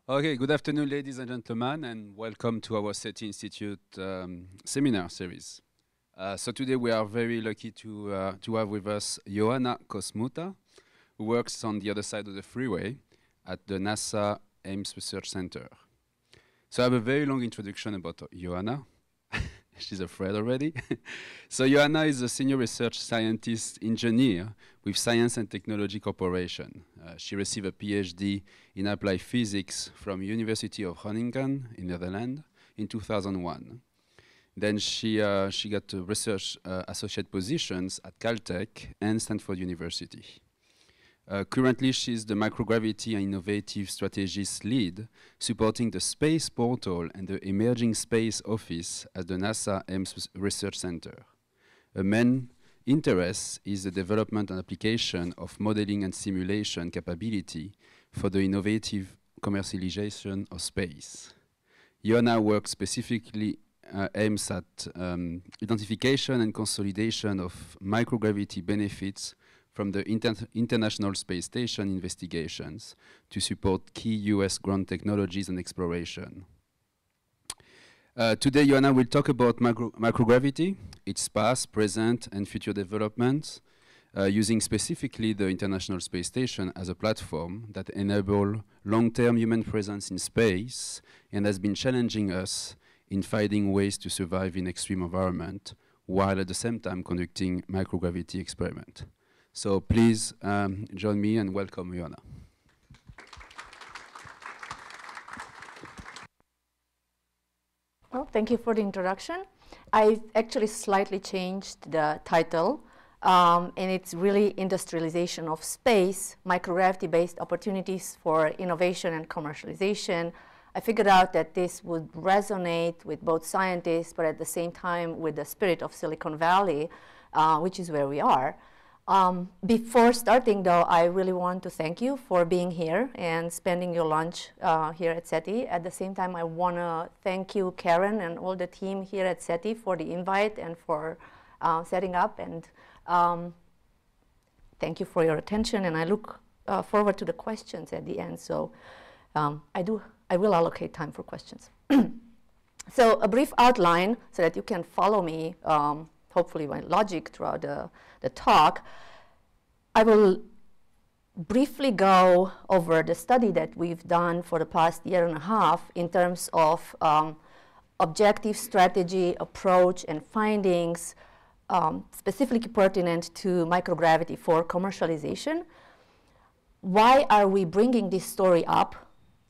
Okay, good afternoon, ladies and gentlemen, and welcome to our SETI Institute seminar series. So today we are very lucky to have with us Ioana Cozmuta, who works on the other side of the freeway at the NASA Ames Research Center. So I have a very long introduction about Ioana. She's afraid already. So Ioana is a senior research scientist engineer with Science and Technology Corporation. She received a PhD in applied physics from University of Groningen in Netherlands in 2001. Then she got research associate positions at Caltech and Stanford University. Currently, she's the Microgravity and Innovative Strategies lead, supporting the Space Portal and the Emerging Space Office at the NASA Ames Research Center. Her main interest is the development and application of modeling and simulation capability for the innovative commercialization of space. Ioana work specifically aims at identification and consolidation of microgravity benefits from the International Space Station investigations to support key US ground technologies and exploration. Today, Ioana will talk about microgravity, its past, present, and future developments, using specifically the International Space Station as a platform that enables long-term human presence in space and has been challenging us in finding ways to survive in extreme environment while at the same time conducting microgravity experiments. So please join me and welcome Ioana. Well, thank you for the introduction. I actually slightly changed the title, and it's really Industrialization of Space, Microgravity-Based Opportunities for Innovation and Commercialization. I figured out that this would resonate with both scientists, but at the same time with the spirit of Silicon Valley, which is where we are. Before starting, though, I really want to thank you for being here and spending your lunch here at SETI. At the same time, I want to thank you, Karen, and all the team here at SETI for the invite and for setting up. And thank you for your attention. And I look forward to the questions at the end. So I will allocate time for questions. So a brief outline so that you can follow me, hopefully my logic throughout the talk. I will briefly go over the study that we've done for the past year and a half in terms of objective, strategy, approach, and findings specifically pertinent to microgravity for commercialization. Why are we bringing this story up?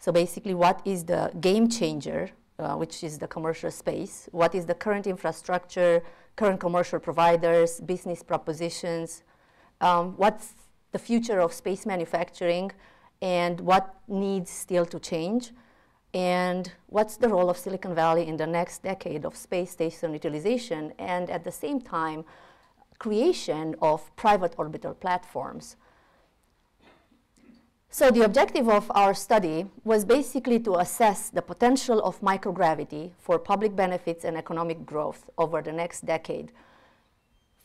So basically, what is the game changer, which is the commercial space? What is the current infrastructure, current commercial providers, business propositions, what's the future of space manufacturing, and what needs still to change, and what's the role of Silicon Valley in the next decade of space station utilization, and at the same time, creation of private orbital platforms. So the objective of our study was basically to assess the potential of microgravity for public benefits and economic growth over the next decade.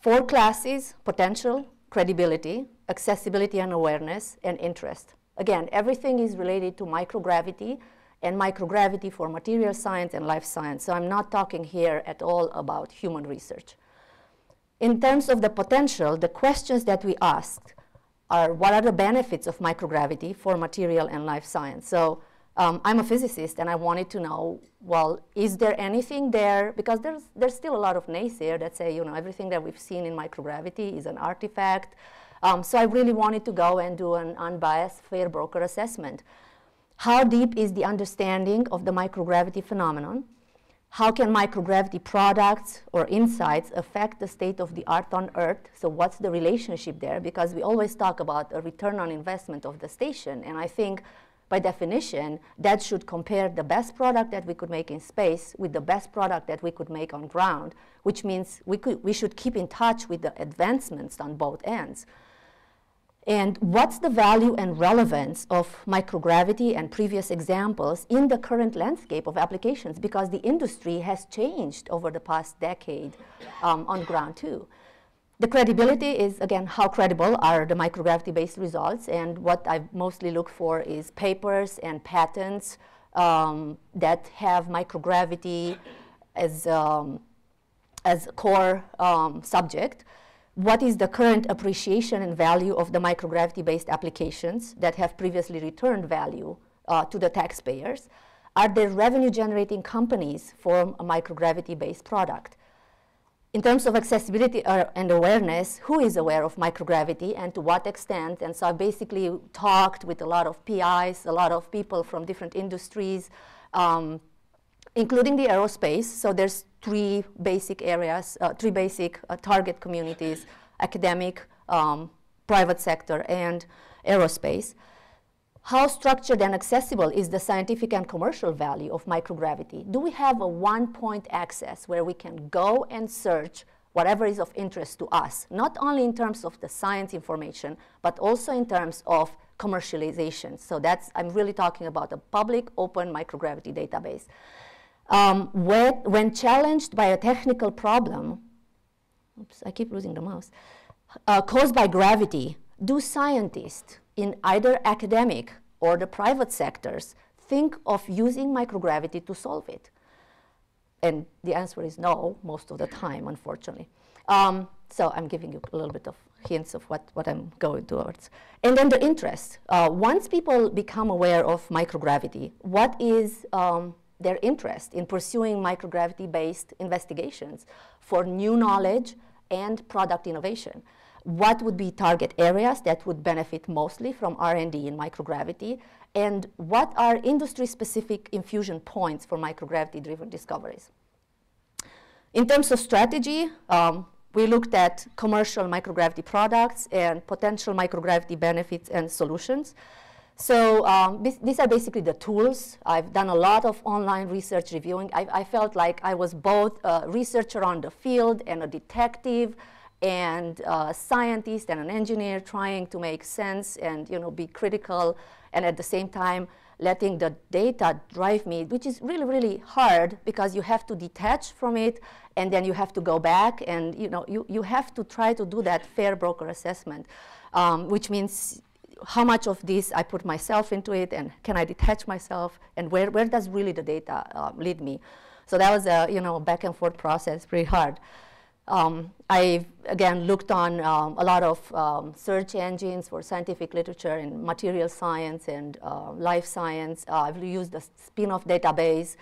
4 classes: potential, credibility, accessibility and awareness, and interest. Again, everything is related to microgravity and microgravity for material science and life science. So I'm not talking here at all about human research. In terms of the potential, the questions that we asked are, what are the benefits of microgravity for material and life science? So I'm a physicist, and I wanted to know, well, is there anything there? Because there's still a lot of naysayers that say, everything that we've seen in microgravity is an artifact. So I really wanted to go and do an unbiased, fair broker assessment. How deep is the understanding of the microgravity phenomenon? How can microgravity products or insights affect the state of the art on Earth? So what's the relationship there? Because we always talk about a return on investment of the station. And I think, by definition, that should compare the best product that we could make in space with the best product that we could make on ground, which means we should keep in touch with the advancements on both ends. And what's the value and relevance of microgravity and previous examples in the current landscape of applications? Because the industry has changed over the past decade on ground too. The credibility is, again, how credible are the microgravity-based results, and what I mostly look for is papers and patents that have microgravity as a core subject. What is the current appreciation and value of the microgravity-based applications that have previously returned value to the taxpayers? Are there revenue-generating companies for a microgravity-based product? In terms of accessibility and awareness, who is aware of microgravity and to what extent? And so I basically talked with a lot of PIs, a lot of people from different industries, including the aerospace. So there's three basic areas, three basic target communities: academic, private sector, and aerospace. How structured and accessible is the scientific and commercial value of microgravity? Do we have a one-point access where we can go and search whatever is of interest to us, not only in terms of the science information, but also in terms of commercialization? So I'm really talking about a public, open microgravity database. When challenged by a technical problem, oops, I keep losing the mouse, caused by gravity, do scientists in either academic or the private sectors think of using microgravity to solve it? And the answer is no, most of the time, unfortunately. So I'm giving you a little bit of hints of what I'm going towards. And then the interest. Once people become aware of microgravity, what is their interest in pursuing microgravity-based investigations for new knowledge and product innovation? What would be target areas that would benefit mostly from R&D in microgravity? And what are industry-specific infusion points for microgravity-driven discoveries? In terms of strategy, we looked at commercial microgravity products and potential microgravity benefits and solutions. So these are basically the tools. I've done a lot of online research reviewing. I felt like I was both a researcher on the field and a detective and a scientist and an engineer, trying to make sense and be critical, and at the same time letting the data drive me, which is really, really hard because you have to detach from it and then you have to go back and you have to try to do that fair broker assessment, which means how much of this I put myself into it and can I detach myself, and where does really the data lead me? So that was a back and forth process, pretty hard. I, again, looked on a lot of search engines for scientific literature in material science and life science. I've used the spin-off database,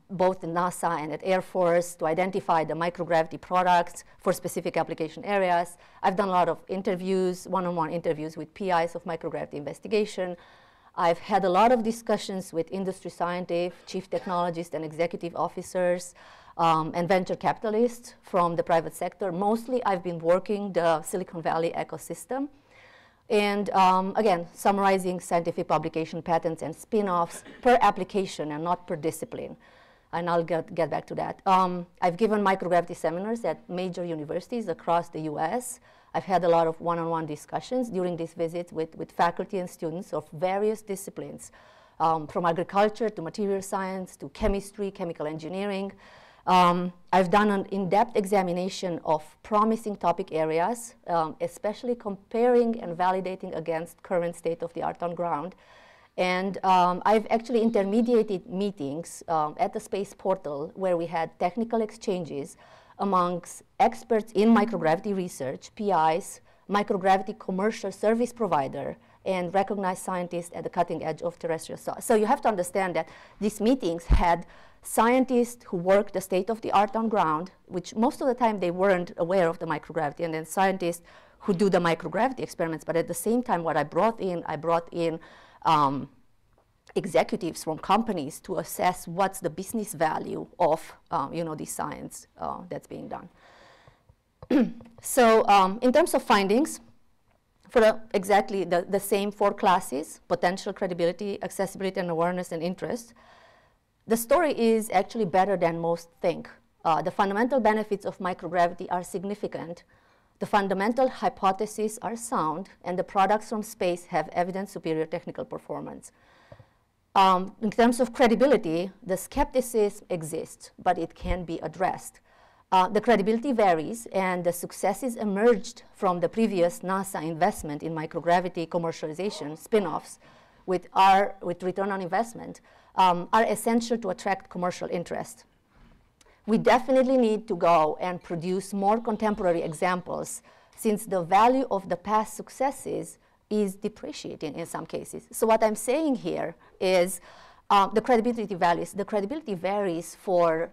both in NASA and at Air Force, to identify the microgravity products for specific application areas. I've done a lot of interviews, one-on-one interviews with PIs of microgravity investigation. I've had a lot of discussions with industry scientists, chief technologists, and executive officers, and venture capitalists from the private sector. Mostly, I've been working the Silicon Valley ecosystem. And again, summarizing scientific publication patents and spin-offs per application and not per discipline. And I'll get back to that. I've given microgravity seminars at major universities across the US. I've had a lot of one-on-one discussions during these visits with faculty and students of various disciplines, from agriculture to material science to chemistry, chemical engineering. I've done an in-depth examination of promising topic areas, especially comparing and validating against current state of the art on ground. And I've actually intermediated meetings at the space portal where we had technical exchanges amongst experts in microgravity research, PIs, microgravity commercial service provider, and recognized scientists at the cutting edge of terrestrial science. So you have to understand that these meetings had scientists who work the state of the art on ground, which most of the time they weren't aware of the microgravity, and then scientists who do the microgravity experiments. But at the same time, what I brought in executives from companies to assess what's the business value of the science that's being done. So in terms of findings, for exactly the same 4 classes, potential, credibility, accessibility, and awareness and interest, the story is actually better than most think. The fundamental benefits of microgravity are significant. The fundamental hypotheses are sound, and the products from space have evident superior technical performance. In terms of credibility, the skepticism exists, but it can be addressed. The credibility varies, and the successes emerged from the previous NASA investment in microgravity commercialization spin-offs with return on investment are essential to attract commercial interest. We definitely need to go and produce more contemporary examples, since the value of the past successes is depreciating in some cases. So what I'm saying here is the credibility varies. The credibility varies for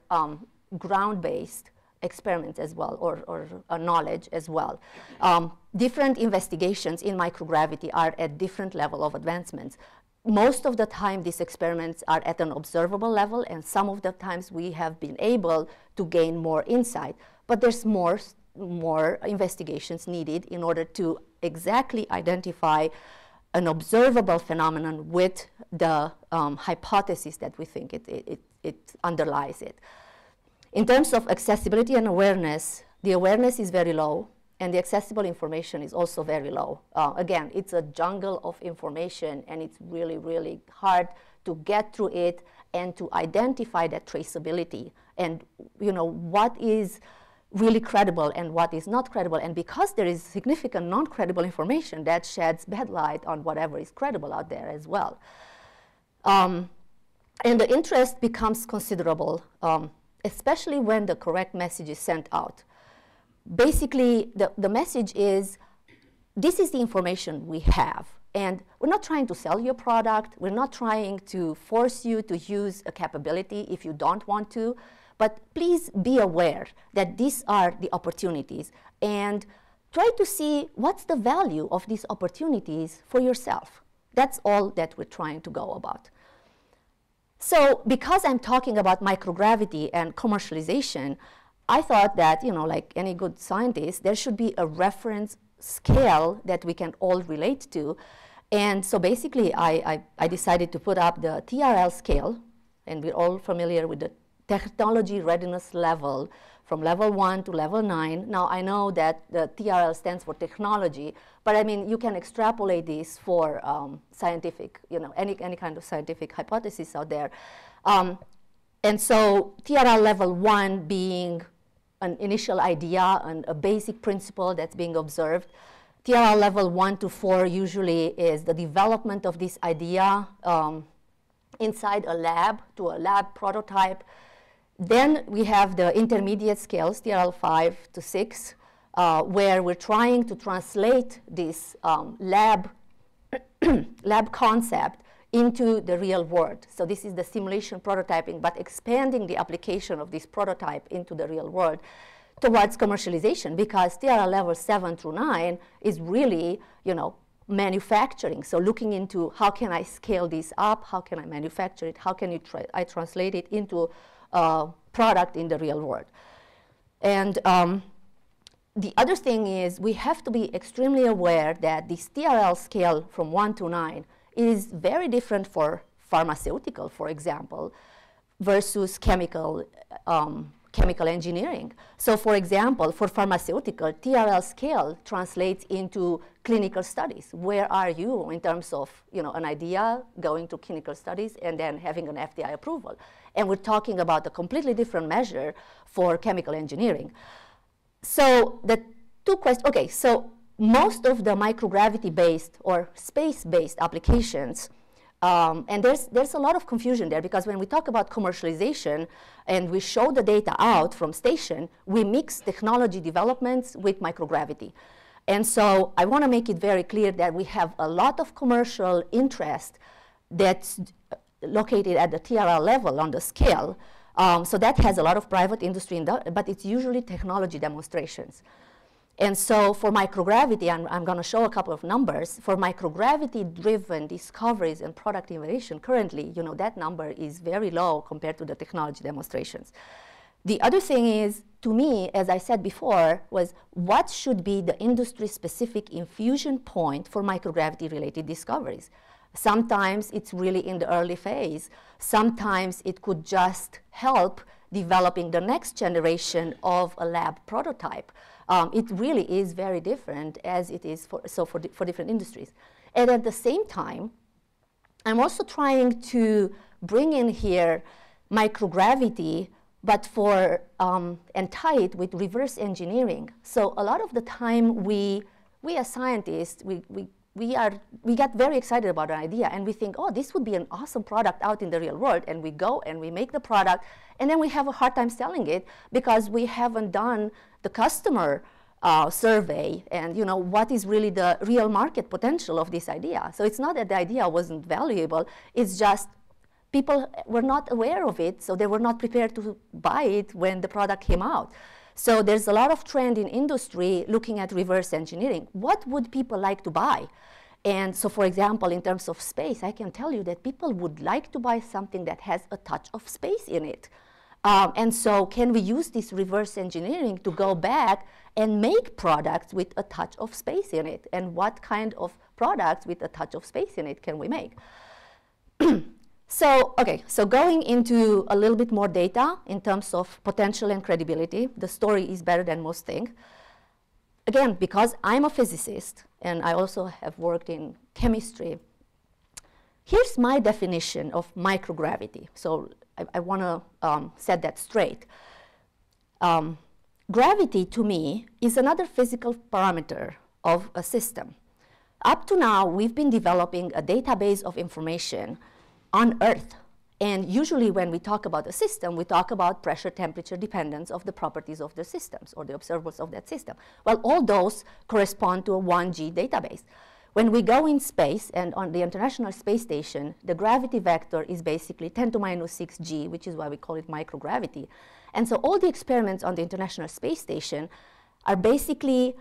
ground-based experiments as well, or knowledge as well. Different investigations in microgravity are at different level of advancements. Most of the time, these experiments are at an observable level, and some of the times we have been able to gain more insight. But there's more investigations needed in order to exactly identify an observable phenomenon with the hypothesis that we think it underlies it. In terms of accessibility and awareness, the awareness is very low, and the accessible information is also very low. Again, it's a jungle of information, and it's really, really hard to get through it and to identify that traceability and, you know, what is really credible and what is not credible. And because there is significant non-credible information, that sheds bad light on whatever is credible out there as well. And the interest becomes considerable, especially when the correct message is sent out. Basically, the message is, this is the information we have. And we're not trying to sell you a product. We're not trying to force you to use a capability if you don't want to. But please be aware that these are the opportunities. And try to see what's the value of these opportunities for yourself. That's all that we're trying to go about. So because I'm talking about microgravity and commercialization, I thought that, you know, like any good scientist, there should be a reference scale that we can all relate to. And so basically, I decided to put up the TRL scale, and we're all familiar with the technology readiness level, from level 1 to level 9. Now, I know that the TRL stands for technology, but I mean, you can extrapolate this for scientific, you know, any kind of scientific hypothesis out there. And so TRL level 1 being an initial idea and a basic principle that's being observed. TRL level 1 to 4 usually is the development of this idea inside a lab, to a lab prototype. Then we have the intermediate scales, TRL 5 to 6, where we're trying to translate this lab concept into the real world. So this is the simulation prototyping, but expanding the application of this prototype into the real world towards commercialization, because TRL level 7 through 9 is really, you know, manufacturing. So looking into how can I scale this up, how can I manufacture it, how can I translate it into a product in the real world. And the other thing is, we have to be extremely aware that this TRL scale from 1 to 9 is very different for pharmaceutical, for example, versus chemical engineering. So for example, for pharmaceutical, TRL scale translates into clinical studies. Where are you in terms of, you know, an idea going to clinical studies and then having an FDA approval? And we're talking about a completely different measure for chemical engineering. So the two questions, okay, so most of the microgravity-based or space-based applications, and there's a lot of confusion there, because when we talk about commercialization and we show the data out from station, we mix technology developments with microgravity. And so I want to make it very clear that we have a lot of commercial interest that's located at the TRL level on the scale. So that has a lot of private industry, but it's usually technology demonstrations. And so for microgravity, I'm going to show a couple of numbers. For microgravity-driven discoveries and product innovation, currently, you know, that number is very low compared to the technology demonstrations. The other thing is, to me, as I said before, was what should be the industry-specific infusion point for microgravity-related discoveries? Sometimes it's really in the early phase. Sometimes it could just help developing the next generation of a lab prototype. It really is very different as it is for different industries. And at the same time, I'm also trying to bring in here microgravity but and tie it with reverse engineering. So a lot of the time we as scientists, we get very excited about an idea and we think, oh, this would be an awesome product out in the real world, and we go and we make the product, and then we have a hard time selling it because we haven't done the customer survey and what is really the real market potential of this idea. So it's not that the idea wasn't valuable, it's just people were not aware of it, so they were not prepared to buy it when the product came out. So there's a lot of trend in industry looking at reverse engineering. What would people like to buy? And so, for example, in terms of space, I can tell you that people would like to buy something that has a touch of space in it. And so can we use this reverse engineering to go back and make products with a touch of space in it? And what kind of products with a touch of space in it can we make? So going into a little bit more data in terms of potential and credibility, the story is better than most think. Again, because I'm a physicist and I also have worked in chemistry, here's my definition of microgravity. So I want to set that straight. Gravity, to me, is another physical parameter of a system. Up to now, we've been developing a database of information on Earth. And usually when we talk about a system, we talk about pressure, temperature dependence of the properties of the systems or the observables of that system. Well, all those correspond to a 1G database. When we go in space and on the International Space Station, the gravity vector is basically 10 to minus 6 G, which is why we call it microgravity. And so all the experiments on the International Space Station are basically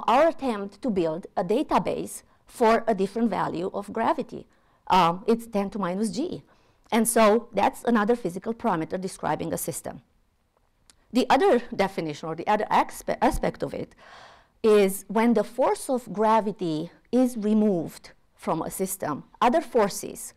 our attempt to build a database for a different value of gravity. It's 10 to minus G. And so that's another physical parameter describing a system. The other definition or the other aspect of it is when the force of gravity is removed from a system, other forces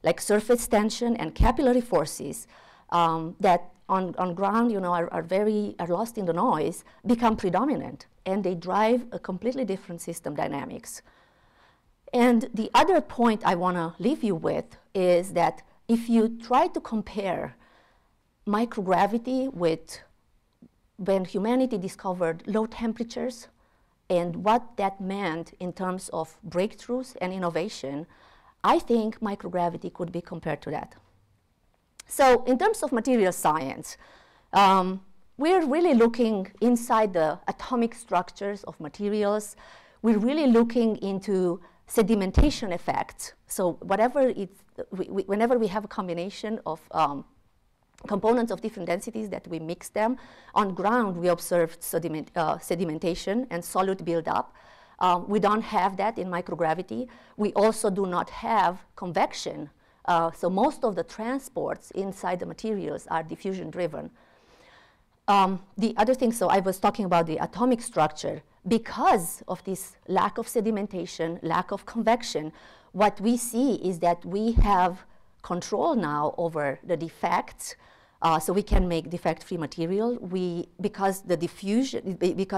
like surface tension and capillary forces that on ground are lost in the noise become predominant, and they drive a completely different system dynamics. And the other point I want to leave you with is that if you try to compare microgravity with when humanity discovered low temperatures and what that meant in terms of breakthroughs and innovation, I think microgravity could be compared to that. So in terms of material science, we're really looking inside the atomic structures of materials. We're really looking into sedimentation effects. So whenever we have a combination of components of different densities that we mix them, on ground we observed sedimentation and solute buildup. We don't have that in microgravity. We also do not have convection. So most of the transports inside the materials are diffusion driven. The other thing, so I was talking about the atomic structure. Because of this lack of sedimentation, lack of convection, what we see is that we have control now over the defects, so we can make defect-free material. Because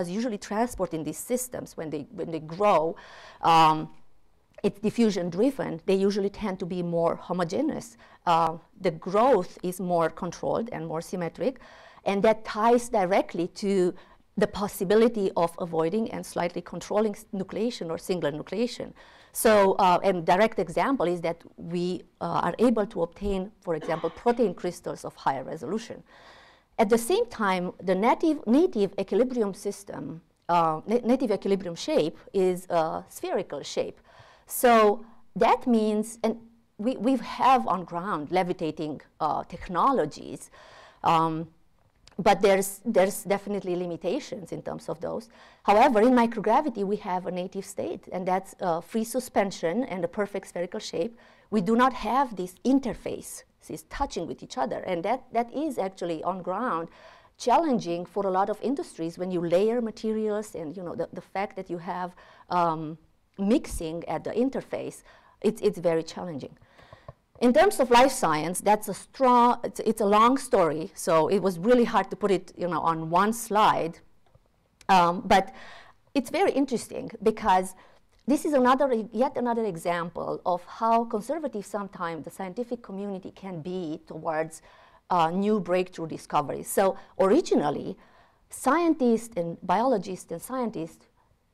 usually transport in these systems, when they grow, it's diffusion-driven. They usually tend to be more homogeneous. The growth is more controlled and more symmetric, and that ties directly to the possibility of avoiding and slightly controlling nucleation or singular nucleation. So, and direct example is that we are able to obtain, for example, protein crystals of higher resolution. At the same time, the native equilibrium system, native equilibrium shape is a spherical shape. So that means, and we have on ground levitating technologies, but there's definitely limitations in terms of those. However, in microgravity, we have a native state, and that's free suspension and a perfect spherical shape. We do not have this interface, this touching with each other, and that is actually on ground challenging for a lot of industries when you layer materials and the fact that you have mixing at the interface, it's very challenging. In terms of life science, that's it's a long story, so it was really hard to put it on one slide. But it's very interesting because this is yet another example of how conservative sometimes the scientific community can be towards new breakthrough discoveries. So originally, scientists and biologists and scientists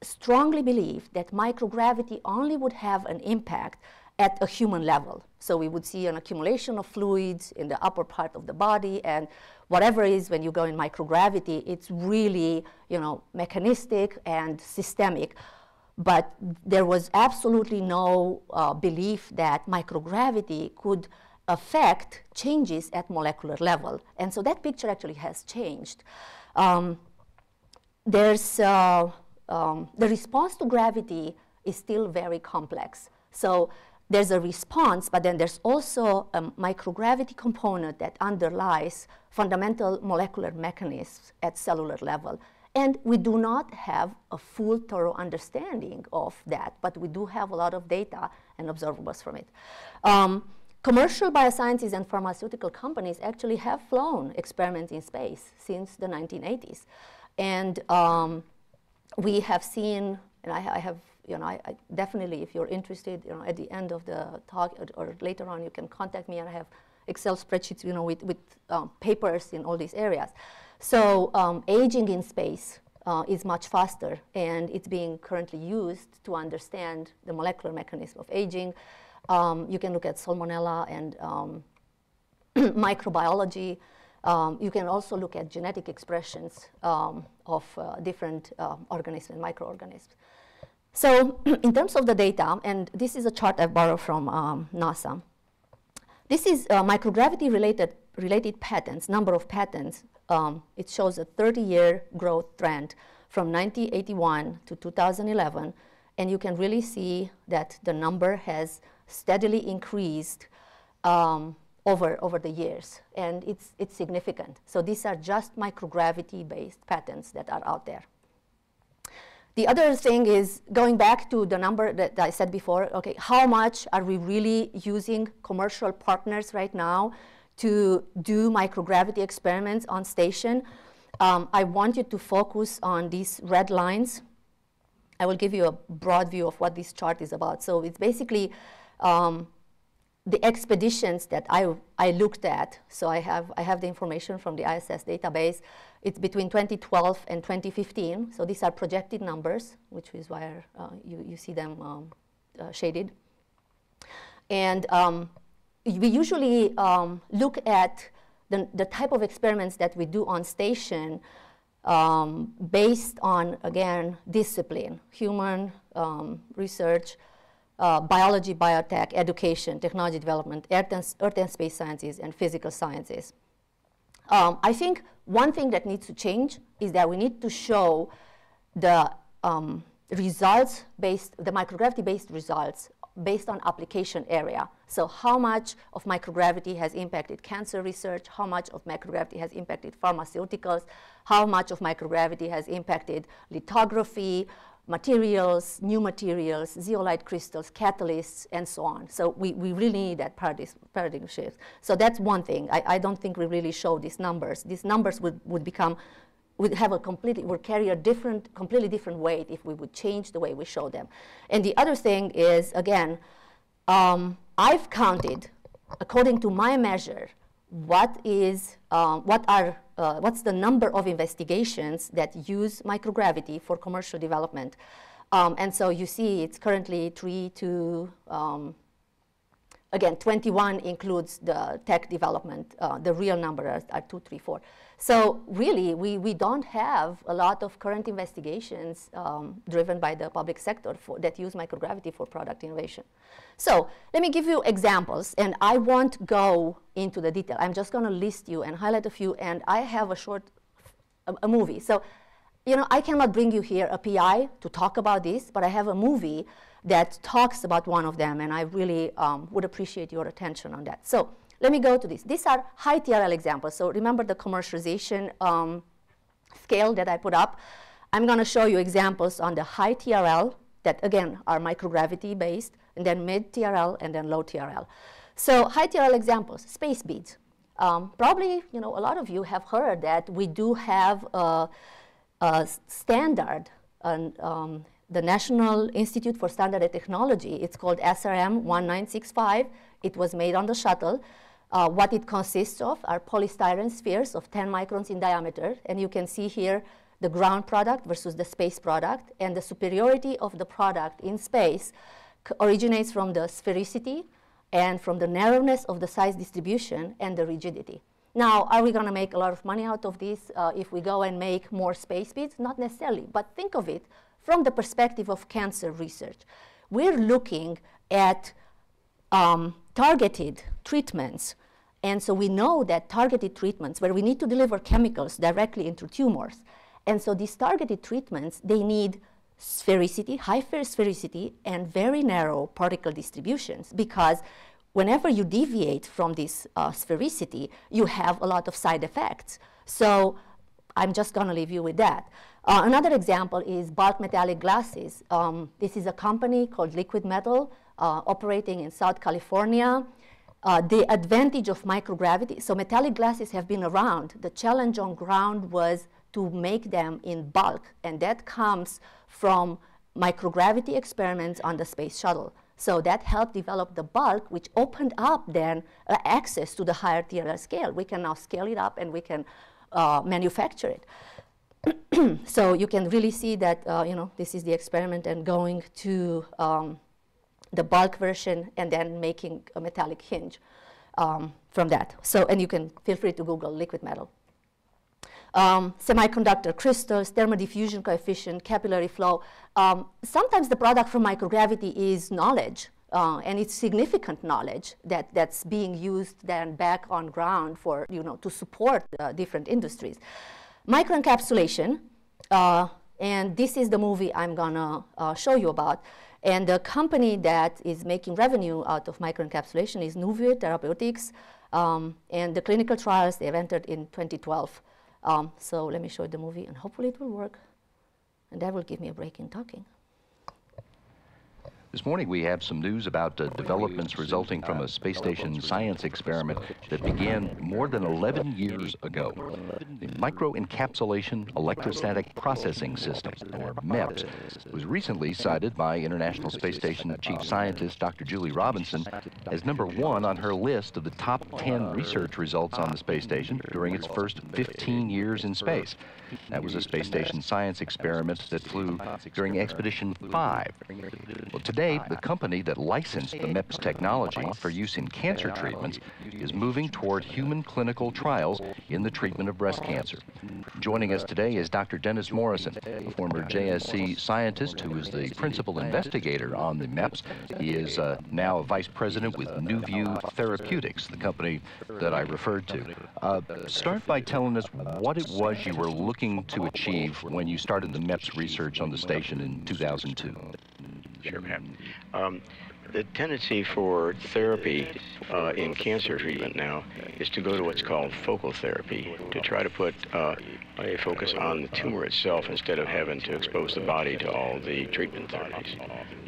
strongly believed that microgravity only would have an impact at a human level. So we would see an accumulation of fluids in the upper part of the body, and whatever it is when you go in microgravity, it's really, mechanistic and systemic. But there was absolutely no belief that microgravity could affect changes at molecular level. And so that picture actually has changed. The response to gravity is still very complex. So there's a response, but then there's also a microgravity component that underlies fundamental molecular mechanisms at cellular level. And we do not have a full, thorough understanding of that, but we do have a lot of data and observables from it. Commercial biosciences and pharmaceutical companies actually have flown experiments in space since the 1980s. And we have seen, and I have, I definitely, if you're interested, at the end of the talk or later on, you can contact me, and I have Excel spreadsheets, with papers in all these areas. So aging in space is much faster, and it's being currently used to understand the molecular mechanism of aging. You can look at salmonella and microbiology. You can also look at genetic expressions of different organisms and microorganisms. So in terms of the data, and this is a chart I borrowed from NASA. This is microgravity-related patents, number of patents. It shows a 30-year growth trend from 1981 to 2011, and you can really see that the number has steadily increased over the years, and it's significant. So these are just microgravity-based patents that are out there. The other thing is going back to the number that I said before, okay, how much are we really using commercial partners right now to do microgravity experiments on station? I want you to focus on these red lines. I will give you a broad view of what this chart is about. So it's basically the expeditions that I looked at. So I have the information from the ISS database. It's between 2012 and 2015. So these are projected numbers, which is why you see them shaded. And we usually look at the type of experiments that we do on station based on, again, discipline, human research, biology, biotech, education, technology development, earth and space sciences, and physical sciences. I think one thing that needs to change is that we need to show the microgravity-based results based on application area. So how much of microgravity has impacted cancer research, how much of microgravity has impacted pharmaceuticals, how much of microgravity has impacted lithography, materials, new materials, zeolite crystals, catalysts, and so on. So we really need that paradigm shift. So that's one thing. I don't think we really show these numbers. These numbers would carry a completely different weight if we would change the way we show them. And the other thing is, again, I've counted, according to my measure, what's the number of investigations that use microgravity for commercial development. And so you see it's currently 3 to, again, 21 includes the tech development. The real number are 2, 3, 4. So really, we don't have a lot of current investigations driven by the public sector that use microgravity for product innovation. So let me give you examples, and I won't go into the detail. I'm just going to list you and highlight a few, and I have a movie. So, I cannot bring you here a PI to talk about this, but I have a movie that talks about one of them, and I really would appreciate your attention on that. So let me go to this. These are high TRL examples. So remember the commercialization scale that I put up. I'm going to show you examples on the high TRL that, again, are microgravity based, and then mid TRL, and then low TRL. So high TRL examples, space beads. Probably, a lot of you have heard that we do have a standard, the National Institute for Standard and Technology. It's called SRM 1965. It was made on the shuttle. What it consists of are polystyrene spheres of 10 microns in diameter. And you can see here the ground product versus the space product. And the superiority of the product in space originates from the sphericity and from the narrowness of the size distribution and the rigidity. Now, are we going to make a lot of money out of this if we go and make more space beads? Not necessarily, but think of it from the perspective of cancer research. We're looking at targeted treatments. And so we know that targeted treatments, where we need to deliver chemicals directly into tumors, and so these targeted treatments, they need sphericity, high sphericity, and very narrow particle distributions, because whenever you deviate from this sphericity, you have a lot of side effects. So I'm just going to leave you with that. Another example is bulk metallic glasses. This is a company called Liquid Metal operating in South California. The advantage of microgravity, so metallic glasses have been around. The challenge on ground was to make them in bulk, and that comes from microgravity experiments on the space shuttle. So that helped develop the bulk, which opened up then access to the higher TRL scale. We can now scale it up and we can manufacture it. So you can really see that this is the experiment and going to the bulk version and then making a metallic hinge from that. So, and you can feel free to Google liquid metal. Semiconductor crystals, thermal diffusion coefficient, capillary flow. Sometimes the product from microgravity is knowledge, and it's significant knowledge that's being used then back on ground for, to support different industries. Microencapsulation, and this is the movie I'm gonna show you about. And the company that is making revenue out of microencapsulation is Nuvio Therapeutics, and the clinical trials they've entered in 2012. So let me show you the movie, and hopefully it will work. And that will give me a break in talking. This morning we have some news about developments resulting from a space station science experiment that began more than 11 years ago. The Microencapsulation Electrostatic Processing System, or MEPS, was recently cited by International Space Station Chief Scientist Dr. Julie Robinson as #1 on her list of the top 10 research results on the space station during its first 15 years in space. That was a space station science experiment that flew during Expedition 5. Well, today, the company that licensed the MEPS technology for use in cancer treatments is moving toward human clinical trials in the treatment of breast cancer. Joining us today is Dr. Dennis Morrison, a former JSC scientist who is the principal investigator on the MEPS. He is now a vice president with Nuvio Therapeutics, the company that I referred to. Start by telling us what it was you were looking to achieve when you started the MEPS research on the station in 2002. Sure, Pat. The tendency for therapy in cancer treatment now is to go to what's called focal therapy, to try to put a focus on the tumor itself instead of having to expose the body to all the treatment therapies.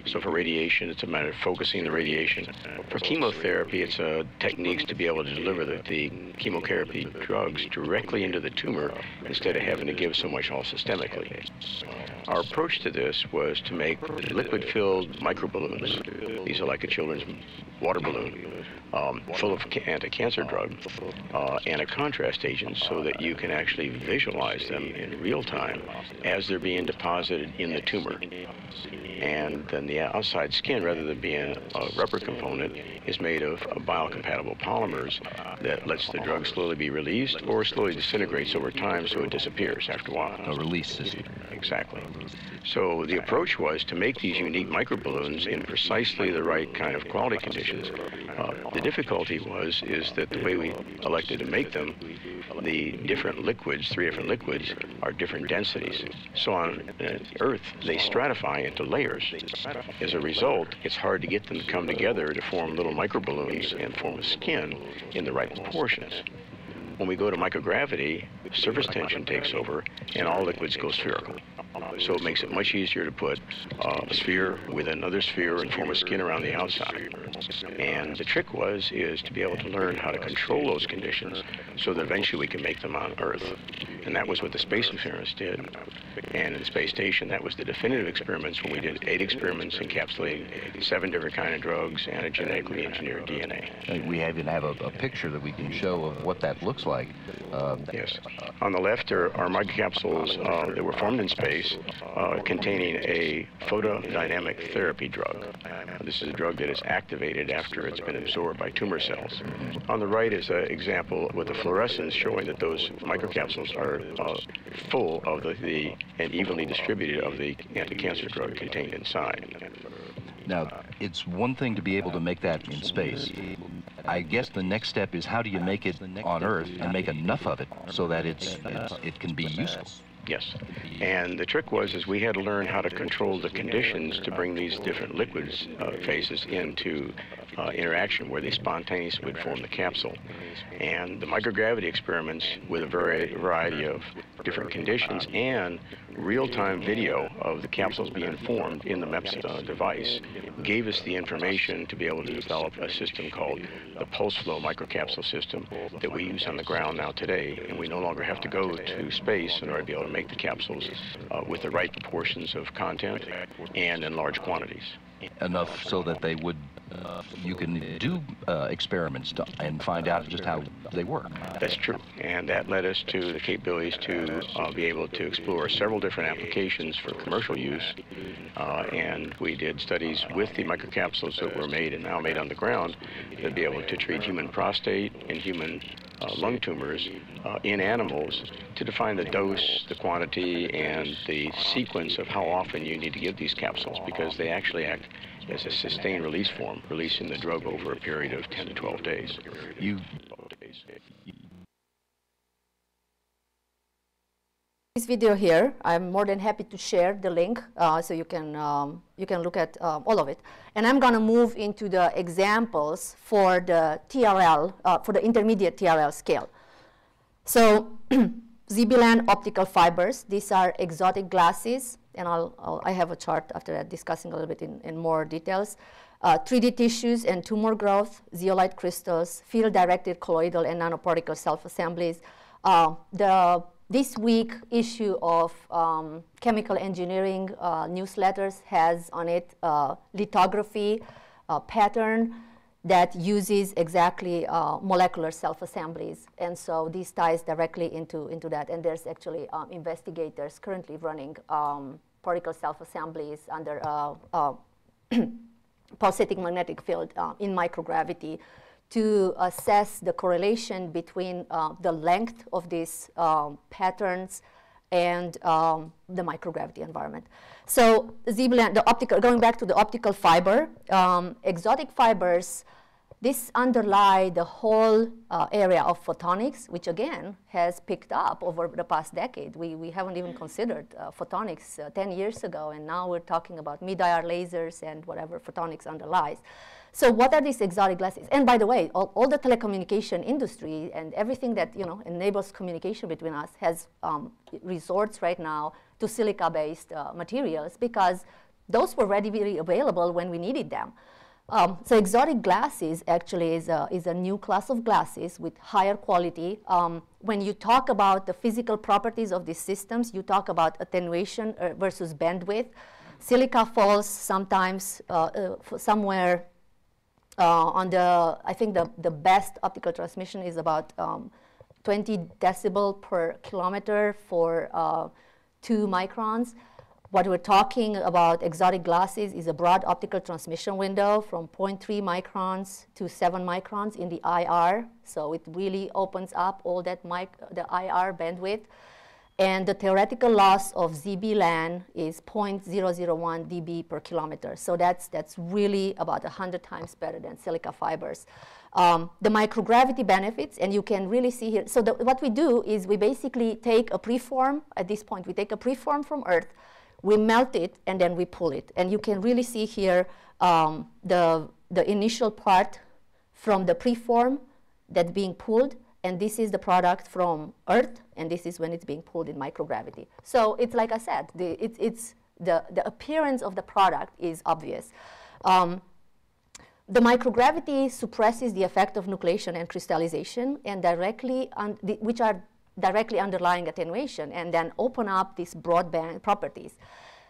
So for radiation, it's a matter of focusing the radiation. For chemotherapy, it's techniques to be able to deliver the chemotherapy drugs directly into the tumor instead of having to give so much all systemically. Our approach to this was to make liquid-filled microballoons. These are like a children's water balloon full of anti-cancer drug and a contrast agent so that you can actually visualize them in real time as they're being deposited in the tumor. And then the outside skin, rather than being a rubber component, is made of biocompatible polymers that lets the drug slowly be released or slowly disintegrates over time so it disappears after a while. A release system. Exactly. So the approach was to make these unique microballoons in precisely the right kind of quality conditions. The difficulty is that the way we elected to make them, the different liquids, 3 different liquids, are different densities. So on Earth, they stratify into layers. As a result, it's hard to get them to come together to form little microballoons and form a skin in the right proportions. When we go to microgravity, surface tension takes over and all liquids go spherical. So it makes it much easier to put a sphere with another sphere and form a skin around the outside. And the trick is to be able to learn how to control those conditions so that eventually we can make them on Earth. And that was what the space experiments did. And in the space station, that was the definitive experiments when we did 8 experiments encapsulating 7 different kinds of drugs and a genetically engineered DNA. We even have a picture that we can show of what that looks like. Yes. On the left are microcapsules that were formed in space containing a photodynamic therapy drug. This is a drug that is activated after it's been absorbed by tumor cells. On the right is an example with the fluorescence showing that those microcapsules are full of the and evenly distributed of the anti-cancer drug contained inside. Now, it's one thing to be able to make that in space. I guess the next step is how do you make it on Earth and make enough of it so that it can be useful? Yes, and the trick was we had to learn how to control the conditions to bring these different liquids phases into interaction where they spontaneously would form the capsule. And the microgravity experiments with a variety of different conditions and real-time video of the capsules being formed in the MEPS device gave us the information to be able to develop a system called the pulse flow microcapsule system that we use on the ground now today, and we no longer have to go to space in order to be able to make the capsules with the right proportions of content and in large quantities. Enough so that they would, you can do experiments and find out just how they work. That's true, and that led us to the capabilities to be able to explore several different applications for commercial use, and we did studies with the microcapsules that were made and now made on the ground to be able to treat human prostate and human lung tumors in animals to define the dose, the quantity, and the sequence of how often you need to give these capsules, because they actually act as a sustained release form, releasing the drug over a period of 10 to 12 days. This video here, I'm more than happy to share the link so you can look at all of it. And I'm going to move into the examples for the TRL, for the intermediate TRL scale. So ZB-Land optical fibers, these are exotic glasses, and I have a chart after that discussing a little bit in more details. 3D tissues and tumor growth, zeolite crystals, field-directed colloidal and nanoparticle self-assemblies. This week issue of Chemical Engineering newsletters has on it lithography pattern that uses exactly molecular self-assemblies. And so this ties directly into that. And there's actually investigators currently running particle self-assemblies under pulsating magnetic field in microgravity to assess the correlation between the length of these patterns and the microgravity environment. So ZB-Land, going back to the optical fiber, exotic fibers, this underlie the whole area of photonics, which again has picked up over the past decade. We haven't even considered photonics 10 years ago, and now we're talking about mid-IR lasers and whatever photonics underlies. So what are these exotic glasses? And by the way, all the telecommunication industry and everything that enables communication between us has resorts right now to silica-based materials because those were readily available when we needed them. So exotic glasses actually is a new class of glasses with higher quality. When you talk about the physical properties of these systems, you talk about attenuation versus bandwidth. Silica falls sometimes somewhere on the, I think the best optical transmission is about 20 decibel per kilometer for 2 microns. What we're talking about exotic glasses is a broad optical transmission window from 0.3 microns to 7 microns in the IR. So it really opens up all that the IR bandwidth. And the theoretical loss of ZB-Land is 0.001 dB per kilometer. So that's really about 100 times better than silica fibers. The microgravity benefits, and you can really see here. So what we do is we basically take a preform. At this point, we take a preform from Earth, we melt it, and then we pull it. And you can really see here the initial part from the preform that's being pulled. And this is the product from Earth, and this is when it's being pulled in microgravity. So it's like I said, the appearance of the product is obvious. The microgravity suppresses the effect of nucleation and crystallization, and directly, which are directly underlying attenuation and then open up these broadband properties.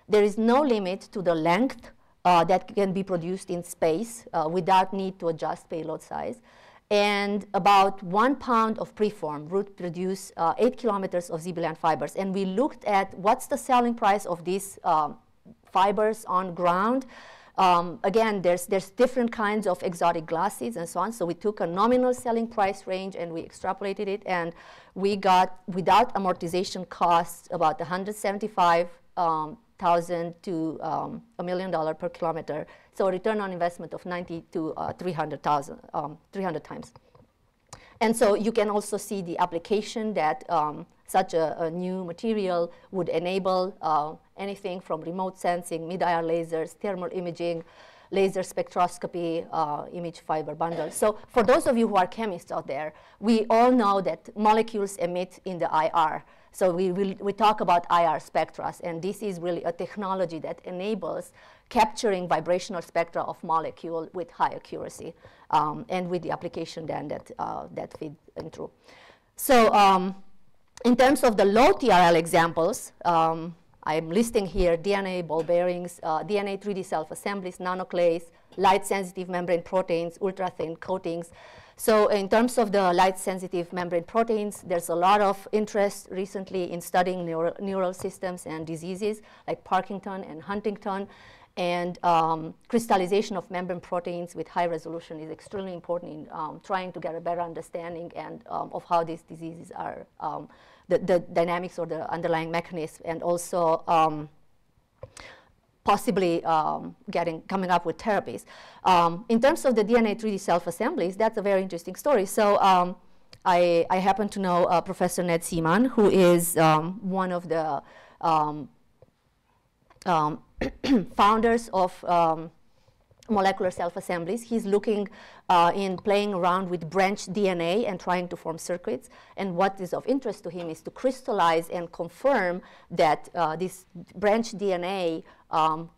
There is no limit to the length that can be produced in space without need to adjust payload size. And about 1 pound of preform would produce 8 kilometers of Ziegler fibers. And we looked at what's the selling price of these fibers on ground. Again, there's different kinds of exotic glasses and so on. So we took a nominal selling price range and we extrapolated it. And we got, without amortization costs, about 175,000 to $1 million per kilometer. So a return on investment of 90 to 300 times. And so you can also see the application that such a new material would enable anything from remote sensing, mid-IR lasers, thermal imaging, laser spectroscopy, image fiber bundles. So for those of you who are chemists out there, we all know that molecules emit in the IR. So we talk about IR spectra, and this is really a technology that enables capturing vibrational spectra of molecule with high accuracy, and with the application then that feed through. So in terms of the low TRL examples, I'm listing here DNA ball bearings, DNA 3D self-assemblies, nanoclays, light-sensitive membrane proteins, ultra-thin coatings. So in terms of the light-sensitive membrane proteins, there's a lot of interest recently in studying neural systems and diseases like Parkinson and Huntington. And crystallization of membrane proteins with high resolution is extremely important in trying to get a better understanding and of how these diseases are, the dynamics or the underlying mechanism, and also possibly coming up with therapies. In terms of the DNA 3D self-assemblies, that's a very interesting story. So I happen to know Professor Ned Seaman, who is one of the founders of molecular self-assemblies. He's looking in playing around with branched DNA and trying to form circuits. And what is of interest to him is to crystallize and confirm that this branched DNA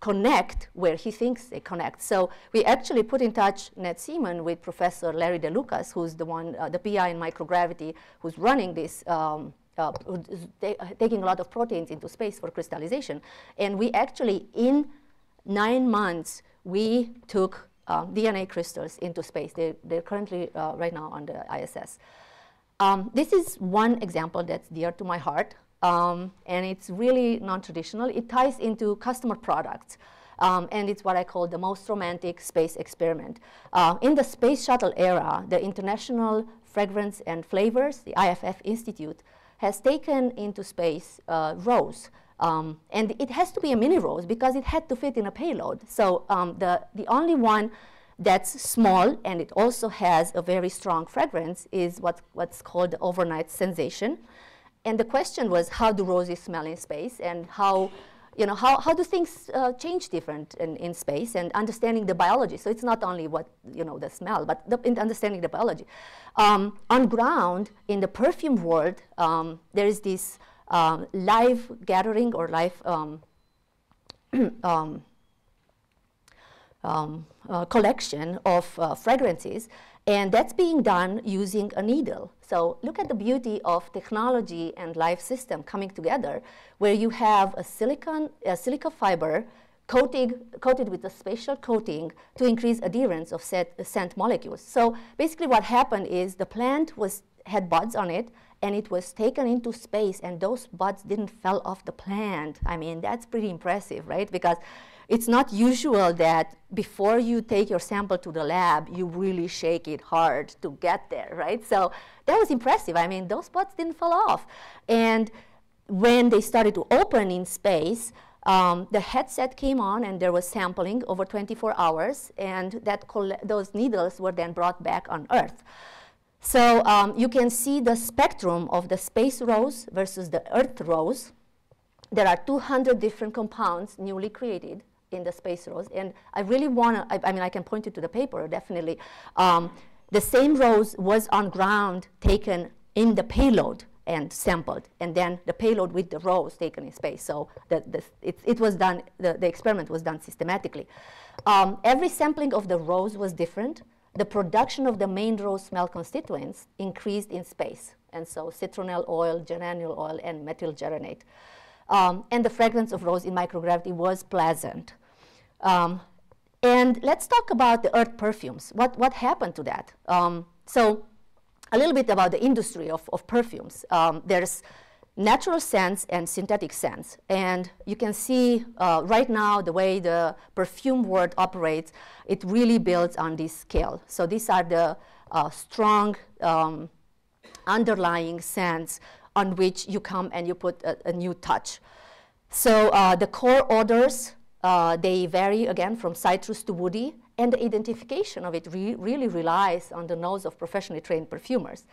connect where he thinks they connect. So we actually put in touch Ned Seaman with Professor Larry DeLucas, who's the one, the PI in microgravity, who's running this taking a lot of proteins into space for crystallization. And we actually, in 9 months, we took DNA crystals into space. They're currently right now on the ISS. This is one example that's dear to my heart, and it's really non-traditional. It ties into customer products, and it's what I call the most romantic space experiment. In the space shuttle era, the International Fragrance and Flavors, the IFF Institute, has taken into space rose. And it has to be a mini rose because it had to fit in a payload. So the only one that's small and it also has a very strong fragrance is what's called the overnight sensation. And the question was, how do roses smell in space, and how do things change different in space, and understanding the biology. So it's not only what, the smell, but in understanding the biology. On ground, in the perfume world, there is this live gathering or live collection of fragrances, and that's being done using a needle. So look at the beauty of technology and life system coming together, where you have a silica fiber coated with a spatial coating to increase adherence of scent molecules. So basically what happened is the plant had buds on it, and it was taken into space, and those buds didn't fall off the plant. I mean, that's pretty impressive, right? Because it's not usual that before you take your sample to the lab, you really shake it hard to get there, right? So that was impressive. I mean, those buds didn't fall off. And when they started to open in space, the headset came on, and there was sampling over 24 hours, and those needles were then brought back on Earth. So you can see the spectrum of the space rose versus the Earth rose. There are 200 different compounds newly created in the space rose, and I really want to, I can point you to the paper, definitely. The same rose was on ground taken in the payload and sampled, and then the payload with the rose taken in space. So it was done, the experiment was done systematically. Every sampling of the rose was different. The production of the main rose smell constituents increased in space. and so citronelle oil, geraniol oil, and methylgeranate. And the fragrance of rose in microgravity was pleasant. And let's talk about the earth perfumes. What happened to that? So a little bit about the industry of perfumes. There's natural scents and synthetic scents. And you can see right now the way the perfume world operates, it really builds on this scale. So these are the strong underlying scents on which you come and you put a new touch. So the core odors, they vary again from citrus to woody, and the identification of it really relies on the nose of professionally trained perfumers.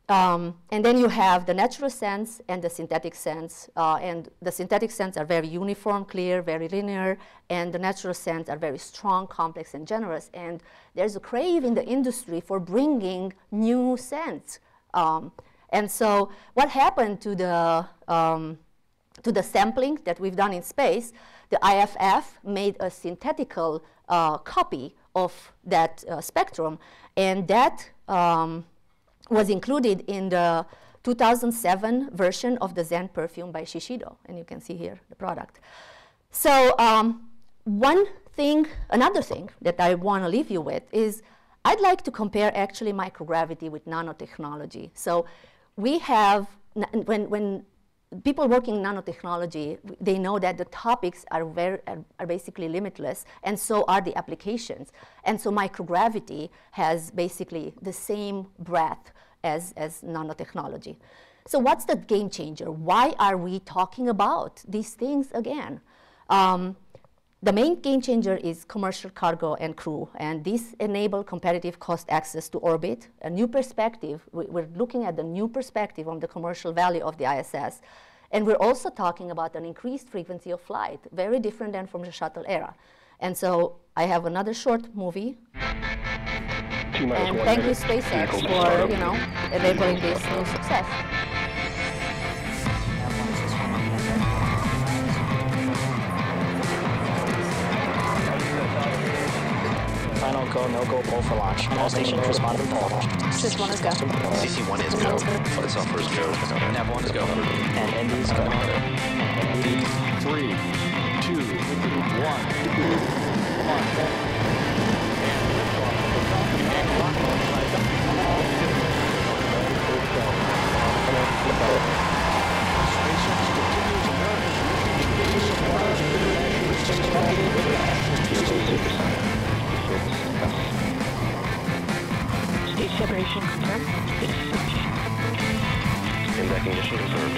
And then you have the natural scents and the synthetic scents, and the synthetic scents are very uniform, clear, very linear, and the natural scents are very strong, complex, and generous. And there's a crave in the industry for bringing new scents. And so what happened to the sampling that we've done in space, the IFF made a synthetical copy of that spectrum, and that was included in the 2007 version of the Zen perfume by Shiseido, and you can see here the product. So another thing that I want to leave you with is I'd like to compare actually microgravity with nanotechnology. So we have, when people working in nanotechnology, they know that the topics are basically limitless, and so are the applications. And so microgravity has basically the same breadth as nanotechnology. So what's the game changer? Why are we talking about these things again? The main game changer is commercial cargo and crew, and these enable competitive cost access to orbit, a new perspective. We're looking at the new perspective on the commercial value of the ISS, and we're also talking about an increased frequency of flight, very different than from the shuttle era. And so I have another short movie, and thank you SpaceX for enabling this new success. Final go, no go, pull for launch. All stations respond to pull. Just one is go. CC1 is go. It's our first go. Nav1 is go. And ND's go. 3, 2, 1. State separation confirmed. Impact condition confirmed.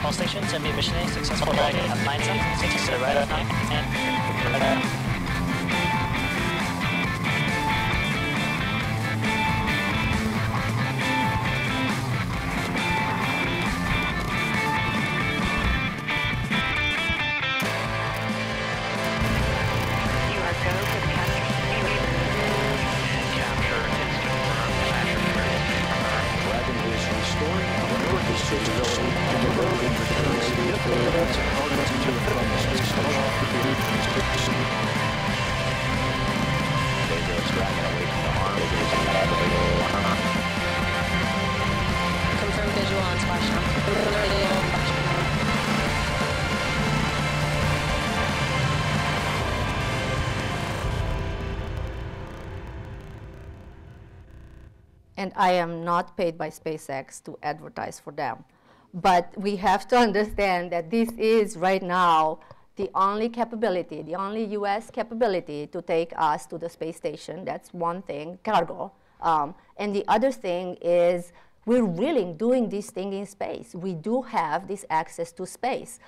All stations, MB mission A, successful diving at 9 cents, 6 to the right of 9, and right of. Confirm visual on splash now. And I am not paid by SpaceX to advertise for them. But we have to understand that this is right now the only capability, the only US capability to take us to the space station. That's one thing, cargo. And the other thing is we're really doing this thing in space. We do have this access to space,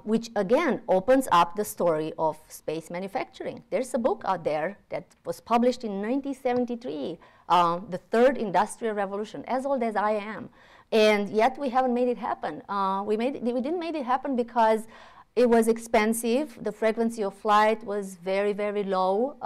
which again opens up the story of space manufacturing. There's a book out there that was published in 1973, The Third Industrial Revolution, as old as I am. And yet we haven't made it happen. We didn't make it happen because it was expensive. The frequency of flight was very, very low.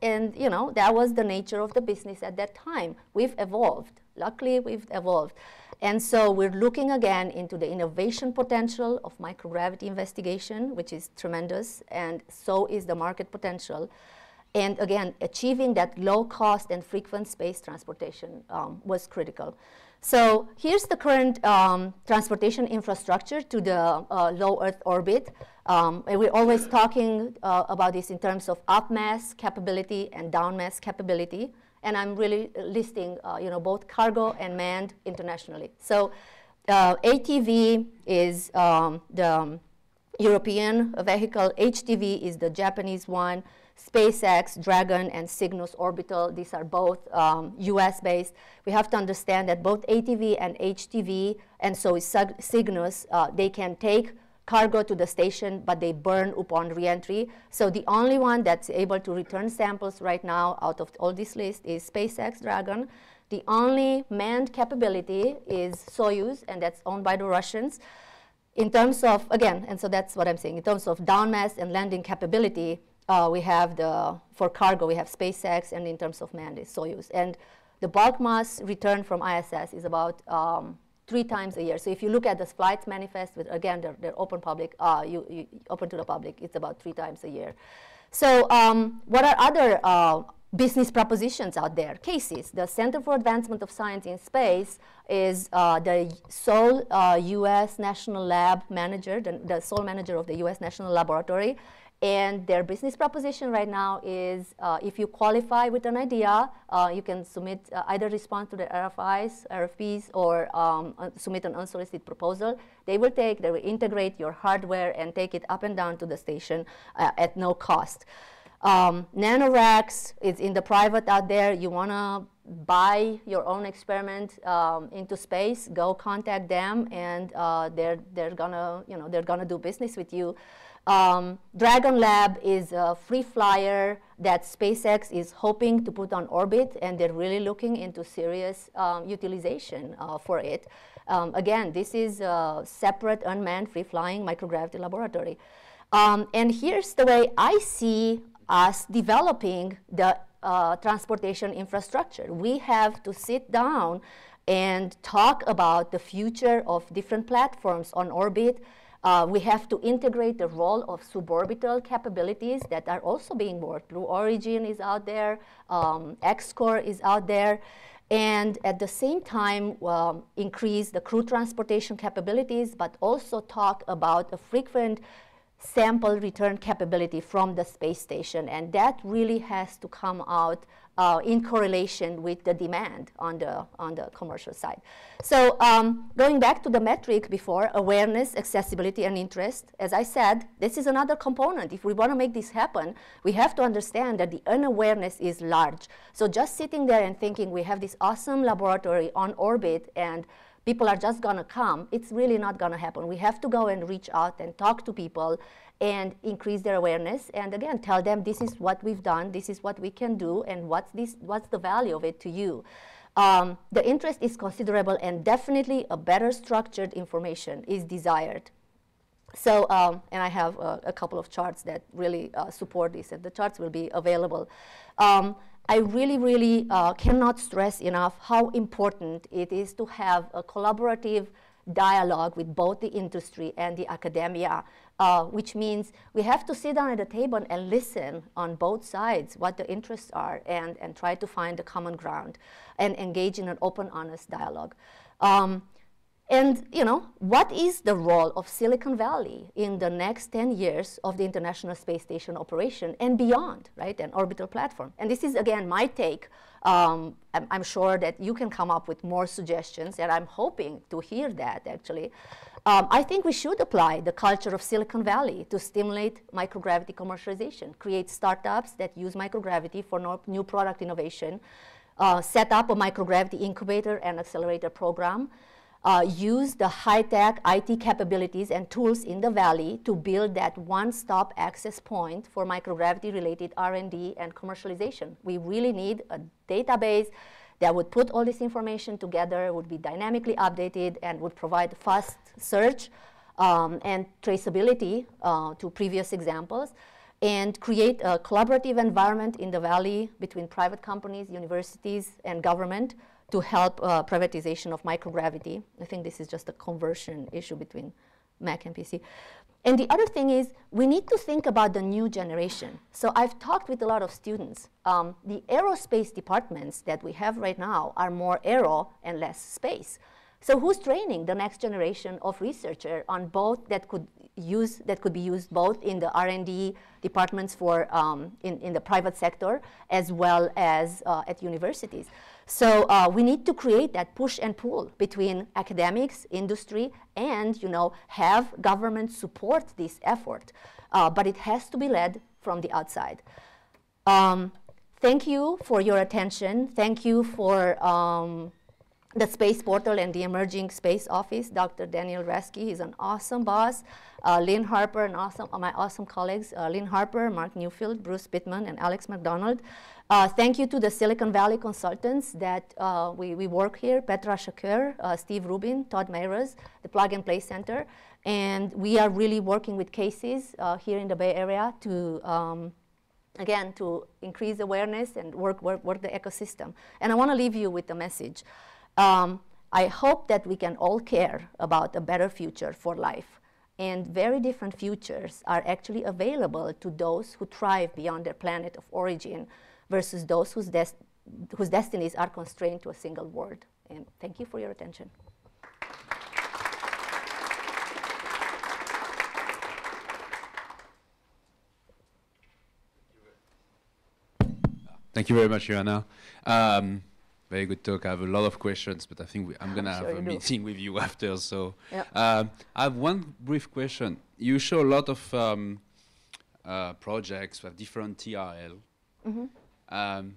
And that was the nature of the business at that time. We've evolved. Luckily, we've evolved. And so we're looking again into the innovation potential of microgravity investigation, which is tremendous, and so is the market potential. And again, achieving that low cost and frequent space transportation was critical. So here's the current transportation infrastructure to the low Earth orbit. And we're always talking about this in terms of up mass capability and down mass capability. And I'm really listing both cargo and manned internationally. So ATV is the European vehicle, HTV is the Japanese one, SpaceX, Dragon, and Cygnus Orbital, these are both US-based. We have to understand that both ATV and HTV, and so is Cygnus, they can take cargo to the station, but they burn upon re-entry. So the only one that's able to return samples right now out of all this list is SpaceX, Dragon. The only manned capability is Soyuz, and that's owned by the Russians. In terms of, again, and so that's what I'm saying, in terms of down mass and landing capability, we have for cargo, we have SpaceX, and in terms of manned is Soyuz. And the bulk mass return from ISS is about 3 times a year. So if you look at the flights manifest, with, again, they're open public, open to the public, it's about 3 times a year. So what are other business propositions out there? Cases. The Center for Advancement of Science in Space is the sole US National Lab manager, the sole manager of the US National Laboratory. And their business proposition right now is if you qualify with an idea, you can submit either respond to the RFPs, or submit an unsolicited proposal. They will integrate your hardware and take it up and down to the station at no cost. Nanoracks is in the private out there. You want to buy your own experiment into space, go contact them, and they're gonna do business with you. Dragon Lab is a free flyer that SpaceX is hoping to put on orbit, and they're really looking into serious utilization for it. Again, this is a separate unmanned free flying microgravity laboratory. And here's the way I see us developing the transportation infrastructure. We have to sit down and talk about the future of different platforms on orbit. We have to integrate the role of suborbital capabilities that are also being worked. Blue Origin is out there, XCOR is out there, and at the same time increase the crew transportation capabilities, but also talk about a frequent sample return capability from the space station, and that really has to come out in correlation with the demand on the commercial side. So going back to the metric before, awareness, accessibility, and interest, as I said, this is another component. If we want to make this happen, we have to understand that the unawareness is large. So just sitting there and thinking we have this awesome laboratory on orbit and people are just going to come, it's really not going to happen. We have to go and reach out and talk to people and increase their awareness, and again, tell them this is what we've done, this is what we can do, and what's the value of it to you. The interest is considerable, and definitely a better structured information is desired. So, and I have a couple of charts that really support this, and the charts will be available. I really cannot stress enough how important it is to have a collaborative dialogue with both the industry and the academia, which means we have to sit down at the table and listen on both sides what the interests are, and try to find a common ground and engage in an open, honest dialogue. And what is the role of Silicon Valley in the next 10 years of the International Space Station operation and beyond, right, an orbital platform? And this is, again, my take. I'm sure that you can come up with more suggestions, and I'm hoping to hear that, actually. I think we should apply the culture of Silicon Valley to stimulate microgravity commercialization, create startups that use microgravity for new product innovation, set up a microgravity incubator and accelerator program, use the high-tech IT capabilities and tools in the Valley to build that one-stop access point for microgravity-related R&D and commercialization. We really need a database that would put all this information together, would be dynamically updated, and would provide fast search and traceability to previous examples, and create a collaborative environment in the Valley between private companies, universities, and government to help privatization of microgravity. I think this is just a conversion issue between Mac and PC. And the other thing is, we need to think about the new generation. So I've talked with a lot of students. The aerospace departments that we have right now are more aero and less space. So who's training the next generation of researcher on both that could be used both in the R&D departments for in the private sector as well as at universities? So we need to create that push and pull between academics, industry, and have government support this effort. But it has to be led from the outside. Thank you for your attention. Thank you for the Space Portal and the Emerging Space Office. Dr. Daniel Rasky, he's an awesome boss. Lynn Harper, my awesome colleagues, Lynn Harper, Mark Newfield, Bruce Pittman, and Alex McDonald. Thank you to the Silicon Valley consultants that we work here, Petra Shakur, Steve Rubin, Todd Mayers, the Plug and Play Center. And we are really working with cases here in the Bay Area to, again, to increase awareness and work the ecosystem. And I want to leave you with a message. I hope that we can all care about a better future for life. And very different futures are actually available to those who thrive beyond their planet of origin versus those whose destinies are constrained to a single word. And thank you for your attention. Thank you very much, Ioana. Very good talk. I have a lot of questions, but I think I'm going to have a meeting with you after. So yep. I have one brief question. You show a lot of projects with different TRL. Mm-hmm.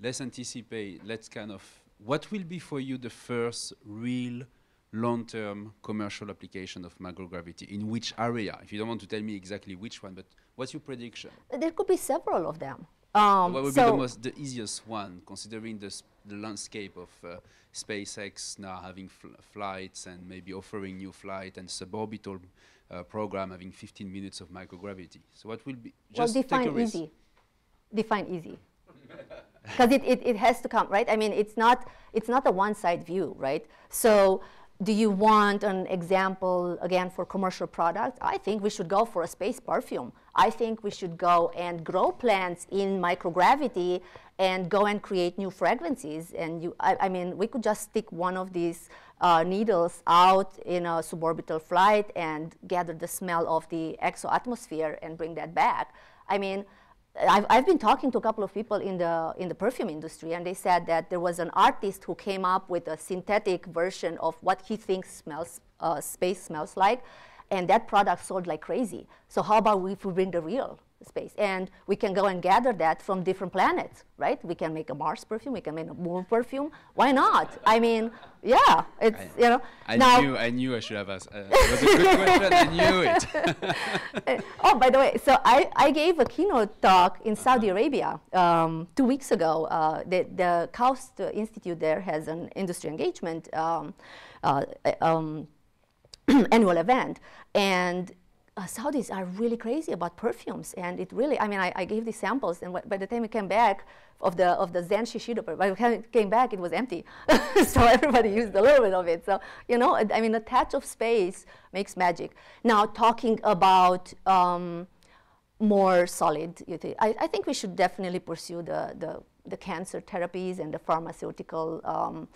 Let's anticipate, what will be for you the first real long-term commercial application of microgravity? In which area? If you don't want to tell me exactly which one, but what's your prediction? There could be several of them. What would be the easiest one, considering the landscape of SpaceX now having flights and maybe offering new flight, and suborbital program having 15 minutes of microgravity? So what will be, just define easy. Define easy. Because it has to come, right? I mean, it's not a one-side view, right? So do you want an example, again, for commercial products? I think we should go for a space perfume. I think we should go and grow plants in microgravity and go and create new fragrances. And I mean, we could just stick one of these needles out in a suborbital flight and gather the smell of the exoatmosphere and bring that back. I mean, I've been talking to a couple of people in the perfume industry, and they said that there was an artist who came up with a synthetic version of what he thinks space smells like, and that product sold like crazy. So how about if we bring the real space? And we can go and gather that from different planets, right? We can make a Mars perfume, we can make a Moon perfume. Why not? I mean, yeah, it's, I knew I should have asked. It was a good question, I knew it. Oh, by the way, so I gave a keynote talk in Saudi Arabia 2 weeks ago. The KAUST Institute there has an industry engagement annual event. And Saudis are really crazy about perfumes, and it really, I mean, I gave these samples, and by the time we came back of the Zen Shishido, by the time it came back, it was empty. So everybody used a little bit of it. So, I mean, a touch of space makes magic. Now, talking about more solid, I think we should definitely pursue the cancer therapies and the pharmaceutical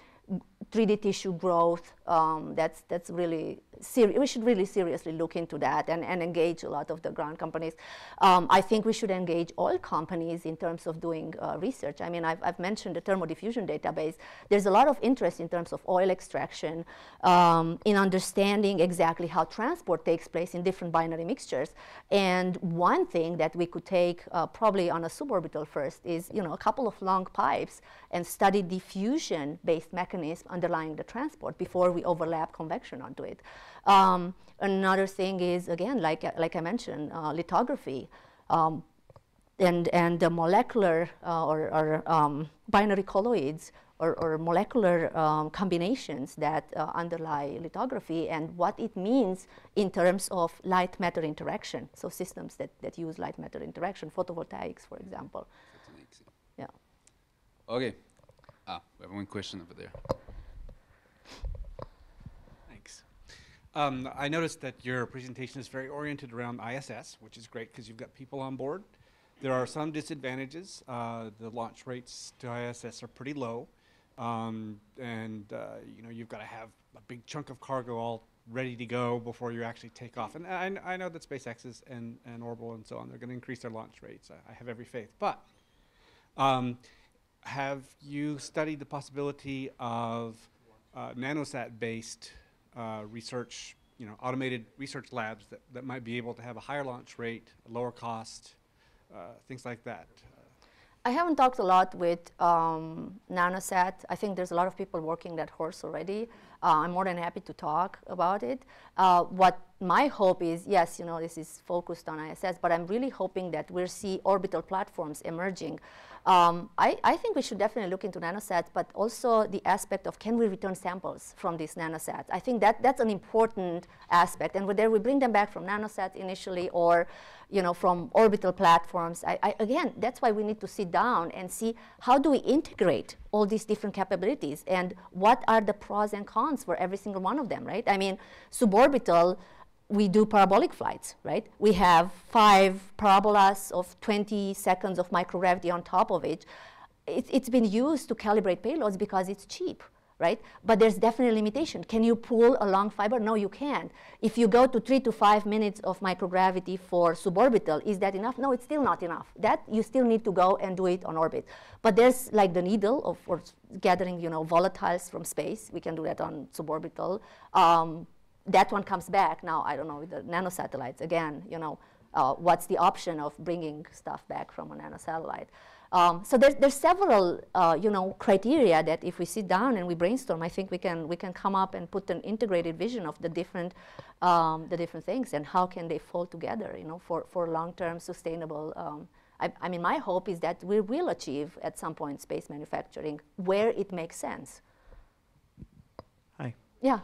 3D tissue growth. That's really serious. We should really seriously look into that and engage a lot of the ground companies. I think we should engage all companies in terms of doing research. I mean, I've mentioned the thermodiffusion database. There's a lot of interest in terms of oil extraction, in understanding exactly how transport takes place in different binary mixtures. And one thing that we could take probably on a suborbital first is, a couple of long pipes and study diffusion-based mechanisms underlying the transport before we overlap convection onto it. Another thing is, again, like I mentioned, lithography and the molecular or binary colloids or molecular combinations that underlie lithography, and what it means in terms of light-matter interaction. So systems that use light-matter interaction, photovoltaics, for example. Yeah. Okay. We have one question over there. Thanks. I noticed that your presentation is very oriented around ISS, which is great because you've got people on board. There are some disadvantages. The launch rates to ISS are pretty low, and you know, you've got to have a big chunk of cargo all ready to go before you actually take off. And I know that SpaceX and Orbital and so on, they're going to increase their launch rates. I have every faith. But have you studied the possibility of nanosat-based research, you know, automated research labs that might be able to have a higher launch rate, a lower cost, things like that? I haven't talked a lot with nanosat. I think there's a lot of people working that horse already. I'm more than happy to talk about it. What my hope is, yes, you know, this is focused on ISS, but I'm really hoping that we'll see orbital platforms emerging. I think we should definitely look into nanosats, but also the aspect of can we return samples from these nanosats? I think that's an important aspect, and whether we bring them back from nanosats initially or, you know, from orbital platforms. Again, that's why we need to sit down and see how do we integrate all these different capabilities and what are the pros and cons for every single one of them, right? I mean, suborbital, we do parabolic flights, right? We have 5 parabolas of 20 seconds of microgravity on top of it. It's been used to calibrate payloads because it's cheap, right? But there's definitely a limitation. Can you pull a long fiber? No, you can't. If you go to 3 to 5 minutes of microgravity for suborbital, is that enough? No, it's still not enough. That you still need to go and do it on orbit. But there's like the needle of or gathering, you know, volatiles from space. We can do that on suborbital. That one comes back. Now, I don't know, with the nanosatellites, again, you know, what's the option of bringing stuff back from a nanosatellite? So there's several, you know, criteria that if we sit down and we brainstorm, I think we can come up and put an integrated vision of the different things and how can they fall together, you know, for long-term sustainable. I mean, my hope is that we will achieve at some point space manufacturing where it makes sense. Hi. Yeah.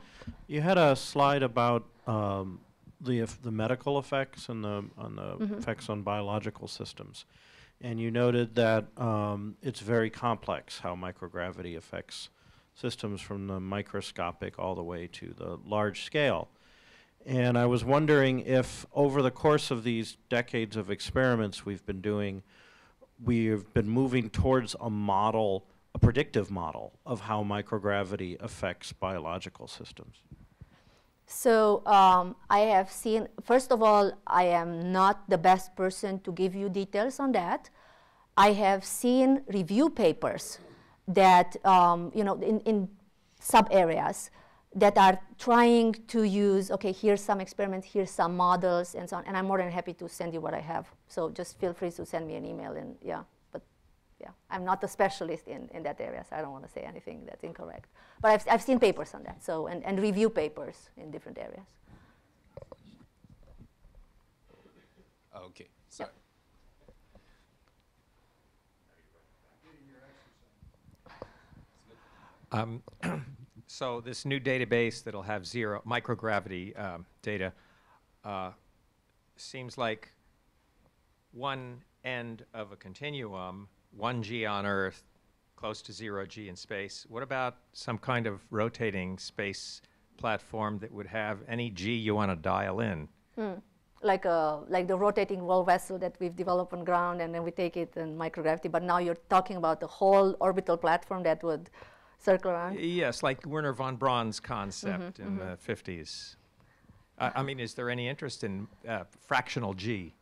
You had a slide about the medical effects and the effects on biological systems. And you noted that it's very complex how microgravity affects systems from the microscopic all the way to the large scale. And I was wondering if over the course of these decades of experiments we've been doing, we've been moving towards a model, a predictive model of how microgravity affects biological systems. So I have seen, first of all, I am not the best person to give you details on that. I have seen review papers that, you know, in sub-areas that are trying to use, okay, here's some experiments, here's some models, and so on. And I'm more than happy to send you what I have. So just feel free to send me an email, and yeah. But yeah, I'm not a specialist in that area, so I don't want to say anything that's incorrect. But I've seen papers on that, so, and review papers in different areas. Okay, sorry. So this new database that'll have zero microgravity data seems like one end of a continuum, 1G on Earth, close to 0G in space. What about some kind of rotating space platform that would have any G you want to dial in? Like the rotating wall vessel that we've developed on ground, and then we take it in microgravity. But now you're talking about the whole orbital platform that would circle around? Yes, like Werner von Braun's concept in the 50s. I mean, is there any interest in fractional G?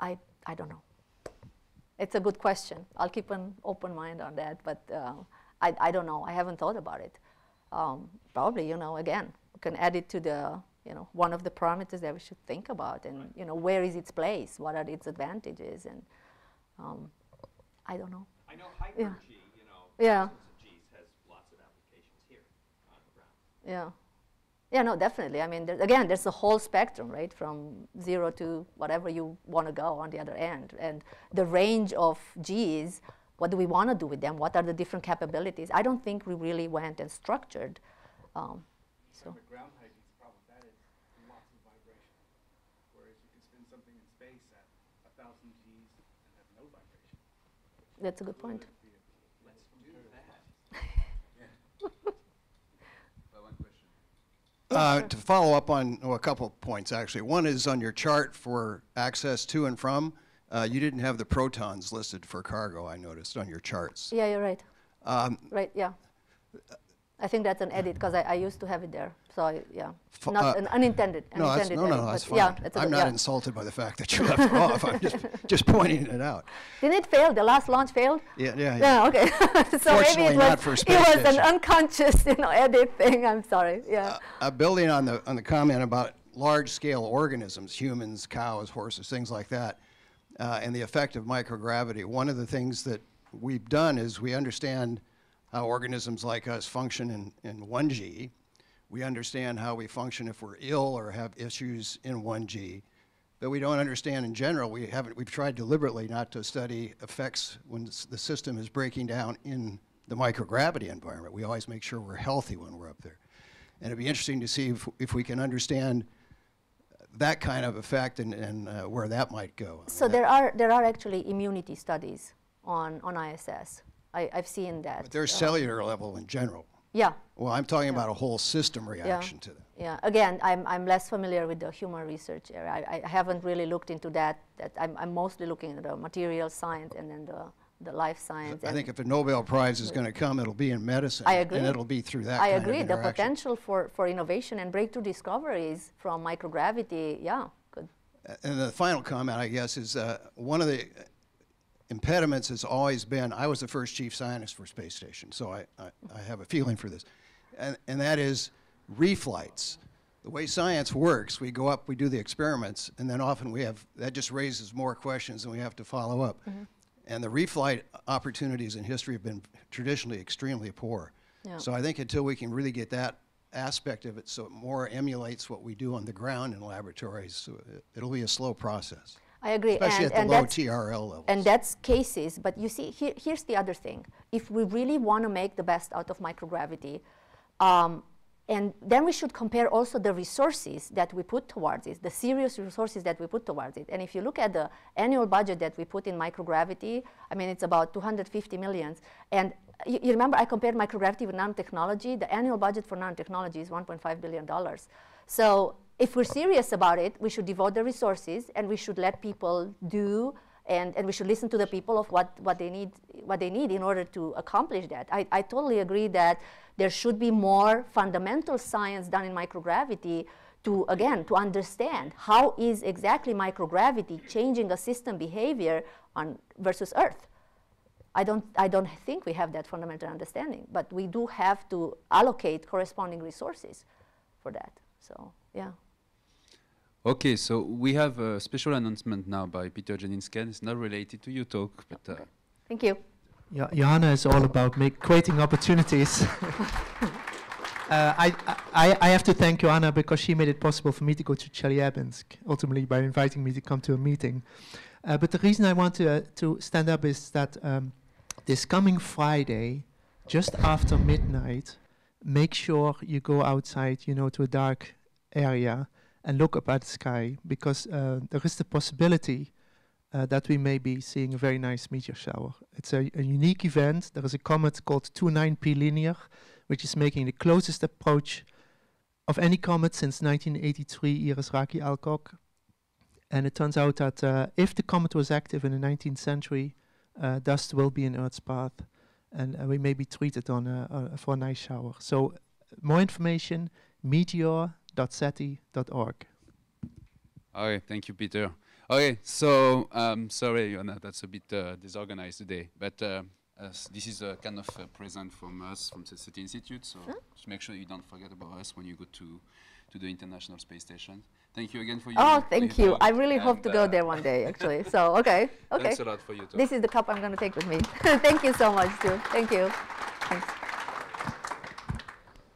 I don't know. It's a good question. I'll keep an open mind on that, but I don't know. I haven't thought about it. Probably, you know, again, we can add it to the, you know, one of the parameters that we should think about, and, you know, where is its place? What are its advantages? And I don't know. I know hyper-G, you know, yeah. Yeah. Yeah, no, definitely. I mean, again, there's a whole spectrum, right, from 0 to whatever you want to go on the other end. And the range of Gs, what do we want to do with them? What are the different capabilities? I don't think we really went and structured. From the ground height, the problem with that is lots of vibration. Whereas you can spin something in space at 1,000 Gs and have no vibration. That's a good point. Let's do that. To follow up on a couple of points, actually. One is on your chart for access to and from. You didn't have the protons listed for cargo, I noticed, on your charts. Yeah, you're right. Right, yeah. I think that's an edit, because I used to have it there. So, yeah, not an unintended no, edit. That's fine. Yeah, I'm not insulted by the fact that you left it off. I'm just pointing it out. Didn't it fail? The last launch failed? Yeah. Okay. So maybe it not for space was station. an unconscious, edit thing. I'm sorry. Yeah. Building on the comment about large-scale organisms, humans, cows, horses, things like that, and the effect of microgravity. One of the things that we've done is we understand how organisms like us function in 1G. We understand how we function if we're ill or have issues in 1G. But we don't understand in general. We've tried deliberately not to study effects when the system is breaking down in the microgravity environment. We always make sure we're healthy when we're up there. And it'd be interesting to see if we can understand that kind of effect and where that might go. So there are actually immunity studies on ISS. I've seen that. But they're cellular level in general. Yeah. Well, I'm talking about a whole system reaction to that. Yeah. Again, I'm less familiar with the human research area. I haven't really looked into that. I'm mostly looking at the material science and then the life science. I think if a Nobel Prize is going to come, it'll be in medicine. I agree. And it'll be through that I kind agree. of The interaction. potential for innovation and breakthrough discoveries from microgravity, yeah, good. And the final comment, I guess, is one of the impediments has always been, I was the first chief scientist for space station, so I have a feeling for this, and that is reflights. The way science works, we go up, we do the experiments, and then often that just raises more questions and we have to follow up. Mm-hmm. And the reflight opportunities in history have been traditionally extremely poor. Yeah. So I think until we can really get that aspect of it so it more emulates what we do on the ground in laboratories, so it'll be a slow process. I agree. Especially at the low TRL levels. And that's cases, but you see, here's the other thing. If we really want to make the best out of microgravity, and then we should compare also the resources that we put towards it, the serious resources that we put towards it. And if you look at the annual budget that we put in microgravity, I mean, it's about 250 million. And you remember I compared microgravity with nanotechnology? The annual budget for nanotechnology is $1.5 billion. So if we're serious about it, we should devote the resources and we should let people do, and we should listen to the people of what they need in order to accomplish that. I totally agree that there should be more fundamental science done in microgravity to understand how is exactly microgravity changing a system behavior versus Earth. I don't think we have that fundamental understanding, but we do have to allocate corresponding resources for that. So, yeah. Okay, so we have a special announcement now by Peter Jeninsken. It's not related to your talk, but... Thank you. Yeah, Ioana is all about creating opportunities. I have to thank Ioana because she made it possible for me to go to Chelyabinsk, ultimately by inviting me to come to a meeting. But the reason I want to stand up is that this coming Friday, just after midnight, make sure you go outside, to a dark area and look up at the sky, because there is the possibility that we may be seeing a very nice meteor shower. It's a unique event. There is a comet called 29P Linear, which is making the closest approach of any comet since 1983 Iris-Raki-Alcock. And it turns out that if the comet was active in the 19th century, dust will be in Earth's path, and we may be treated for a nice shower. So more information, meteor.seti.org. Okay, thank you, Peter. Okay, so sorry, Ioana, that's a bit disorganized today, but this is a kind of a present from us, from the SETI Institute, so just make sure you don't forget about us when you go to the International Space Station. Thank you again for your Oh, thank you. I really hope to go there one day, actually. So, okay. Thanks a lot for you, too. This is the cup I'm going to take with me. Thank you so much, too. Thank you. Thanks.